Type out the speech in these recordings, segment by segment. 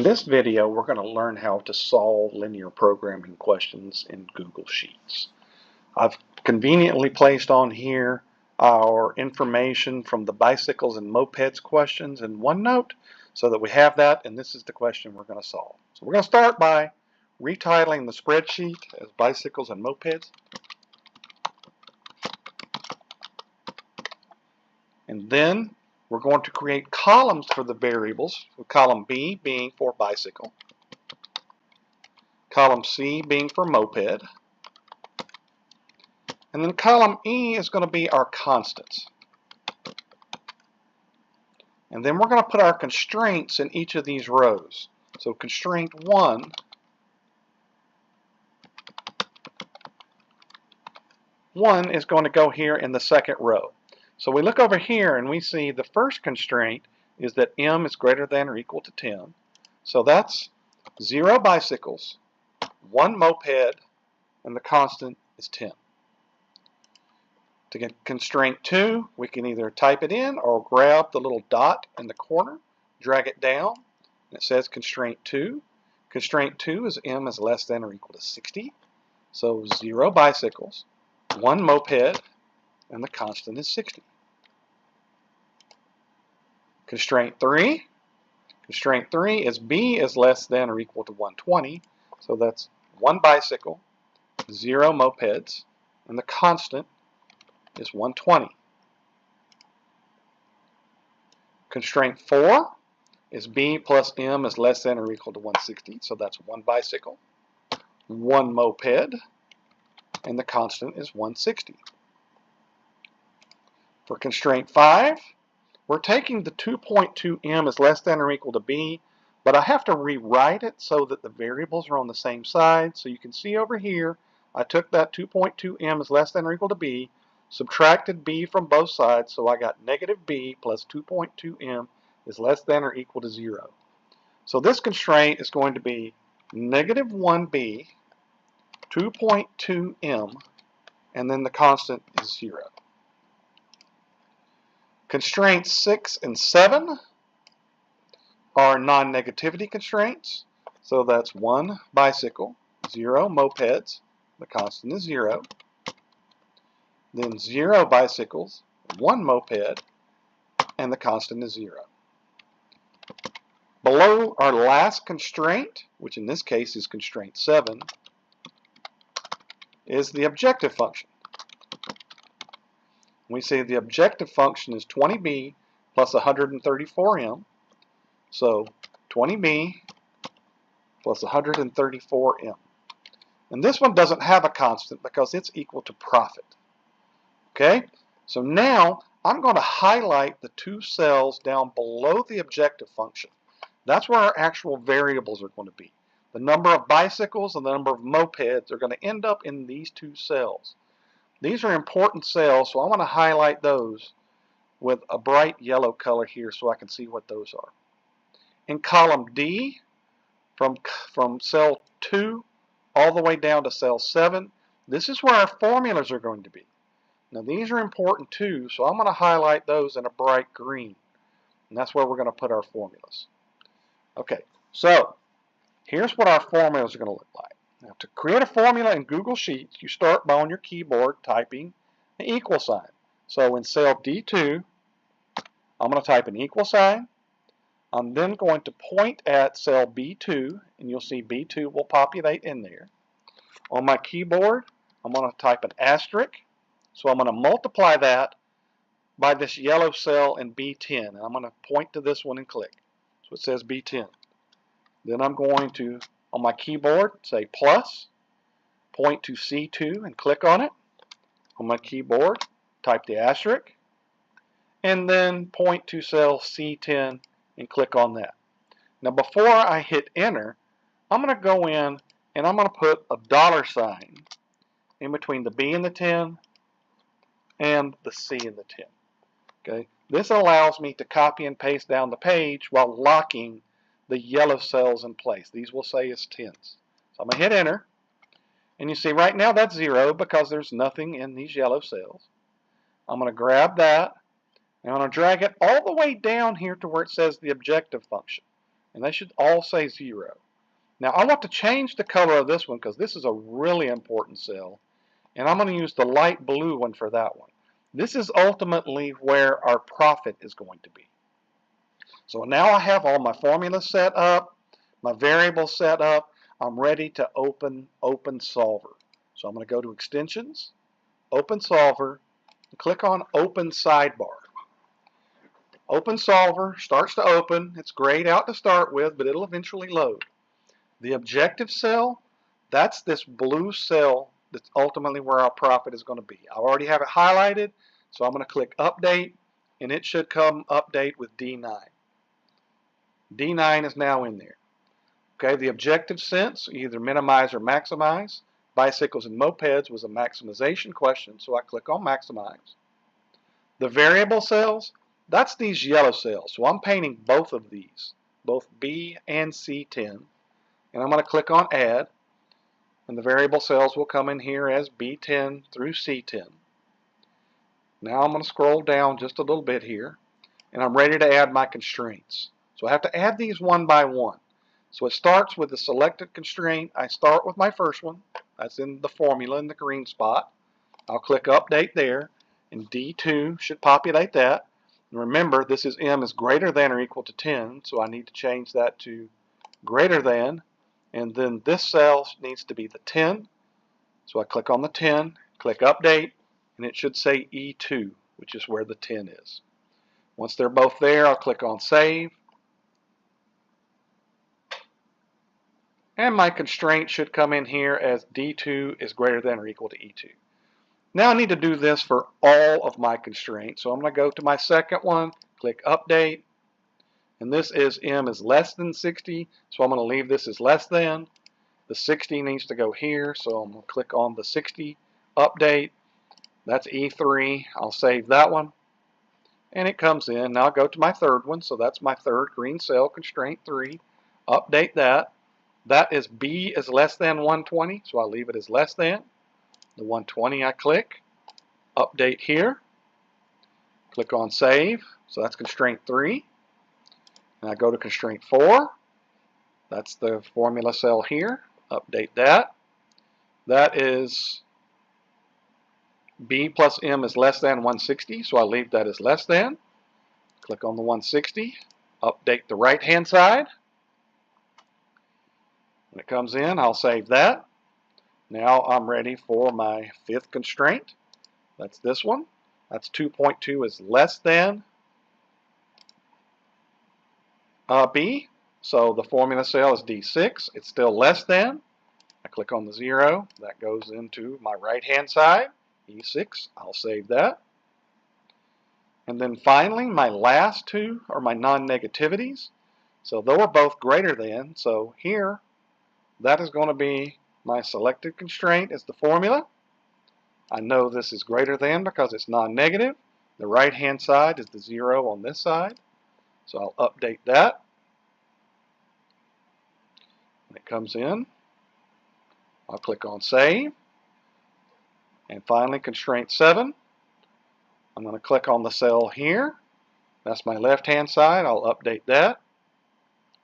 this video, we're going to learn how to solve linear programming questions in Google Sheets. I've conveniently placed on here our information from the bicycles and mopeds questions in OneNote so that we have that, and this is the question we're going to solve. So we're going to start by retitling the spreadsheet as bicycles and mopeds. And then we're going to create columns for the variables, with column B being for bicycle, column C being for moped, and then column E is going to be our constants. And then we're going to put our constraints in each of these rows. So constraint 1 is going to go here in the second row. So we look over here and we see the first constraint is that m is greater than or equal to 10. So that's 0 bicycles, 1 moped, and the constant is 10. To get constraint 2, we can either type it in or grab the little dot in the corner, drag it down, and it says constraint 2. Constraint 2 is m is less than or equal to 60. So 0 bicycles, 1 moped, and the constant is 60. Constraint 3 is b is less than or equal to 120. So that's 1 bicycle, 0 mopeds, and the constant is 120. Constraint 4 is b plus m is less than or equal to 160. So that's 1 bicycle, 1 moped, and the constant is 160. For constraint 5, we're taking the 2.2m is less than or equal to b, but I have to rewrite it so that the variables are on the same side. So you can see over here, I took that 2.2m is less than or equal to b, subtracted b from both sides, so I got negative b plus 2.2m is less than or equal to 0. So this constraint is going to be negative 1b, 2.2m, and then the constant is 0. Constraints 6 and 7 are non-negativity constraints. So that's 1 bicycle, 0 mopeds, the constant is 0. Then 0 bicycles, 1 moped, and the constant is 0. Below our last constraint, which in this case is constraint 7, is the objective function. We say the objective function is 20b plus 134m. So 20b plus 134m. And this one doesn't have a constant because it's equal to profit. Okay? So now I'm going to highlight the two cells down below the objective function. That's where our actual variables are going to be. The number of bicycles and the number of mopeds are going to end up in these two cells. These are important cells, so I want to highlight those with a bright yellow color here so I can see what those are. In column D, from cell 2 all the way down to cell 7, this is where our formulas are going to be. Now these are important too, so I'm going to highlight those in a bright green. And that's where we're going to put our formulas. Okay, so here's what our formulas are going to look like. Now, to create a formula in Google Sheets, you start by on your keyboard typing an equal sign. So in cell D2, I'm going to type an equal sign. I'm then going to point at cell B2, and you'll see B2 will populate in there. On my keyboard, I'm going to type an asterisk. So I'm going to multiply that by this yellow cell in B10. And I'm going to point to this one and click. So it says B10. Then I'm going to, on my keyboard, say plus, point to C2 and click on it. On my keyboard, type the asterisk, and then point to cell C10 and click on that. Now before I hit enter, I'm going to go in and I'm going to put a $sign in between the B and the 10 and the C and the 10. Okay? This allows me to copy and paste down the page while locking the yellow cells in place. These will say is 10s. So I'm going to hit enter. And you see right now that's 0 because there's nothing in these yellow cells. I'm going to grab that and I'm going to drag it all the way down here to where it says the objective function. and they should all say 0. Now I want to change the color of this one because this is a really important cell, and I'm going to use the light blue one for that one. This is ultimately where our profit is going to be. So now I have all my formulas set up, my variables set up. I'm ready to open OpenSolver. So I'm going to go to Extensions, OpenSolver, and click on Open Sidebar. OpenSolver starts to open. It's grayed out to start with, but it'll eventually load. The objective cell, that's this blue cell that's ultimately where our profit is going to be. I already have it highlighted, so I'm going to click Update, and it should come update with D9. D9 is now in there. Okay, the objective sense, either minimize or maximize. Bicycles and mopeds was a maximization question, so I click on Maximize. The variable cells, that's these yellow cells. So I'm painting both of these, both B and C10. And I'm going to click on Add. And the variable cells will come in here as B10 through C10. Now I'm going to scroll down just a little bit here. And I'm ready to add my constraints. So I have to add these one by one. So it starts with the selected constraint. I start with my first one. That's in the formula in the green spot. I'll click Update there. And D2 should populate that. And remember, this is M is greater than or equal to 10, so I need to change that to greater than. And then this cell needs to be the 10. So I click on the 10, click Update, and it should say E2, which is where the 10 is. Once they're both there, I'll click on Save. And my constraint should come in here as D2 is greater than or equal to E2. Now I need to do this for all of my constraints. So I'm going to go to my second one, click Update, and this is M is less than 60, so I'm going to leave this as less than. The 60 needs to go here, so I'm going to click on the 60, Update. That's E3. I'll save that one, and it comes in. Now I'll go to my third one, so that's my third green cell, constraint 3. Update that. That is B is less than 120, so I'll leave it as less than. The 120 I click, Update here, click on Save, so that's constraint 3. And I go to constraint 4, that's the formula cell here, update that. That is B plus M is less than 160, so I'll leave that as less than. Click on the 160, update the right hand side. When it comes in, I'll save that. Now I'm ready for my fifth constraint. That's this one. That's 2.2 is less than B. So the formula cell is D6. It's still less than. I click on the 0. That goes into my right hand side. E6. I'll save that. And then finally, my last two are my non-negativities. So they were both greater than. So here, that is going to be my selected constraint is the formula. I know this is greater than because it's non-negative. The right-hand side is the 0 on this side. So I'll update that. When it comes in, I'll click on Save. And finally, constraint 7. I'm going to click on the cell here. That's my left-hand side. I'll update that.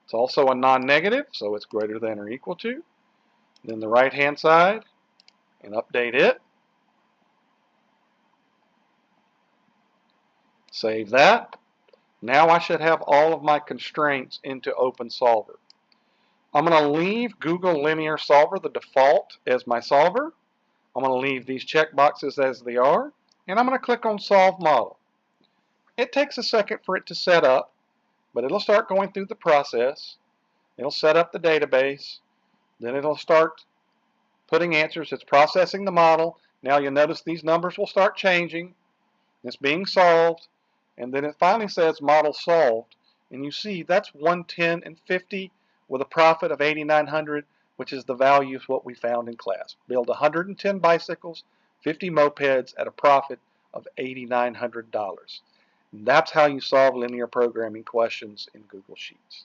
It's also a non-negative, so it's greater than or equal to. Then the right-hand side, and update it. Save that. Now I should have all of my constraints into OpenSolver. I'm going to leave Google Linear Solver, the default, as my solver. I'm going to leave these checkboxes as they are, and I'm going to click on Solve Model. It takes a second for it to set up, but it'll start going through the process. It'll set up the database. Then it'll start putting answers. It's processing the model. Now you'll notice these numbers will start changing. It's being solved. And then it finally says model solved. And you see that's 110 and 50 with a profit of 8,900, which is the value of what we found in class. Build 110 bicycles, 50 mopeds at a profit of $8,900. That's how you solve linear programming questions in Google Sheets.